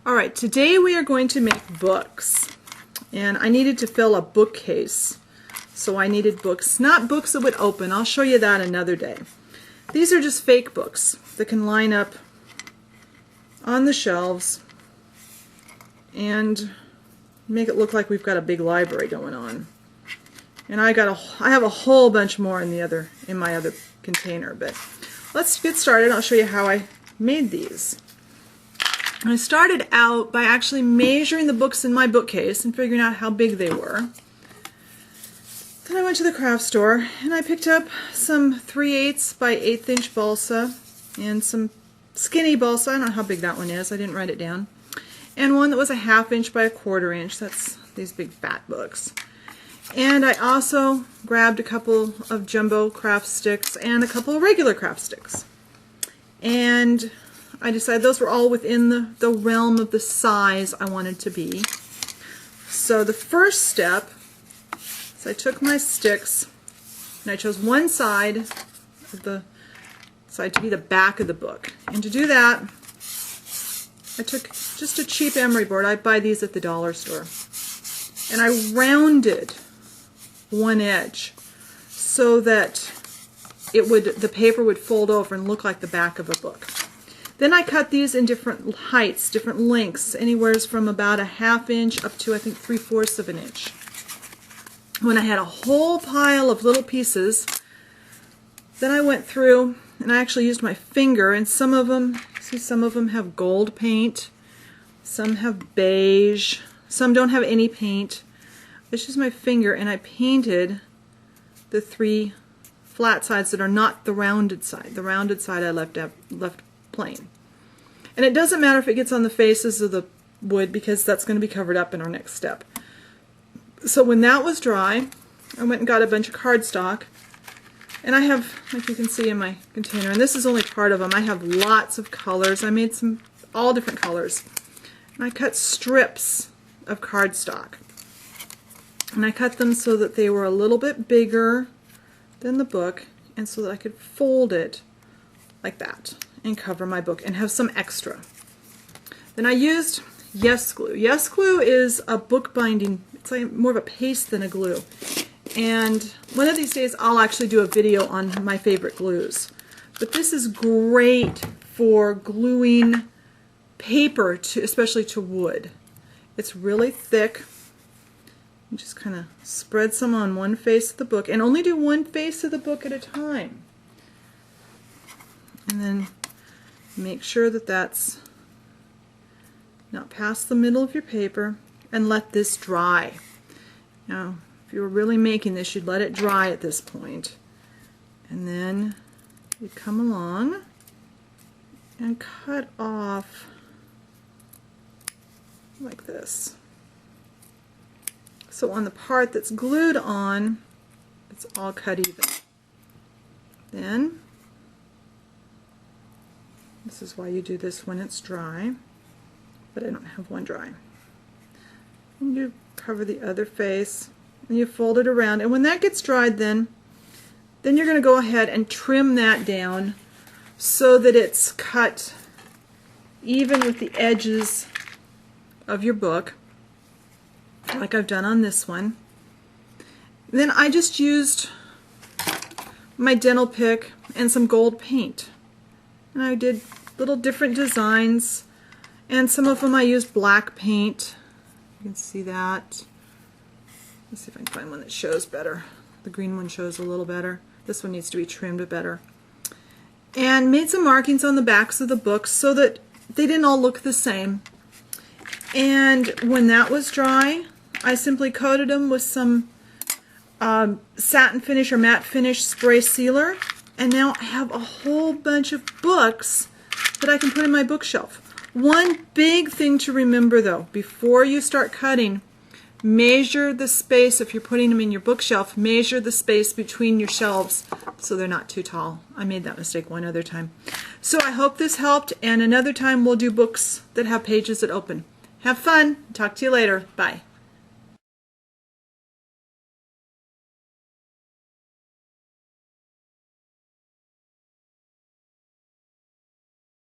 Alright, today we are going to make books. And I needed to fill a bookcase. So I needed books, not books that would open. I'll show you that another day. These are just fake books that can line up on the shelves and make it look like we've got a big library going on. And I have a whole bunch more in my other container, but let's get started. I'll show you how I made these. I started out by actually measuring the books in my bookcase and figuring out how big they were. Then I went to the craft store and I picked up some 3/8 by 1/8 inch balsa and some skinny balsa. I don't know how big that one is, I didn't write it down. And one that was a 1/2 inch by 1/4 inch. That's these big fat books. And I also grabbed a couple of jumbo craft sticks and a couple of regular craft sticks. And I decided those were all within the realm of the size I wanted to be. So the first step is I took my sticks and I chose one side of the side to be the back of the book. And to do that, I took just a cheap emery board. I buy these at the dollar store. And I rounded one edge so that the paper would fold over and look like the back of a book. Then I cut these in different heights, different lengths, anywhere from about a 1/2 inch up to I think 3/4 of an inch. When I had a whole pile of little pieces, then I went through and I actually used my finger, and some of them, see, some of them have gold paint, some have beige, some don't have any paint. I just used my finger and I painted the 3 flat sides that are not the rounded side. The rounded side I left plain. And it doesn't matter if it gets on the faces of the wood because that's going to be covered up in our next step. So when that was dry, I went and got a bunch of cardstock, and I have, like you can see in my container, and this is only part of them, I have lots of colors. I made some all different colors. And I cut strips of cardstock. And I cut them so that they were a little bit bigger than the book, and so that I could fold it like that and cover my book and have some extra. Then I used Yes Glue. Yes Glue is a book binding, it's like more of a paste than a glue. And one of these days I'll actually do a video on my favorite glues. But this is great for gluing paper, especially to wood. It's really thick. You just kind of spread some on one face of the book, and only do one face of the book at a time. And then make sure that that's not past the middle of your paper, and let this dry. Now, if you were really making this, you'd let it dry at this point. And then you come along and cut off like this. So on the part that's glued on, it's all cut even. Then, this is why you do this when it's dry, but I don't have one dry. And you cover the other face, and you fold it around, and when that gets dried, then you're going to go ahead and trim that down so that it's cut even with the edges of your book, like I've done on this one. Then I just used my dental pick and some gold paint, and I did little different designs, and some of them I used black paint. You can see that. Let's see if I can find one that shows better. The green one shows a little better. This one needs to be trimmed better. And made some markings on the backs of the books so that they didn't all look the same. And when that was dry, I simply coated them with some satin finish or matte finish spray sealer, and now I have a whole bunch of books that I can put in my bookshelf. One big thing to remember though, before you start cutting, measure the space. If you're putting them in your bookshelf, measure the space between your shelves so they're not too tall. I made that mistake one other time. So I hope this helped, and another time we'll do books that have pages that open. Have fun. Talk to you later. Bye.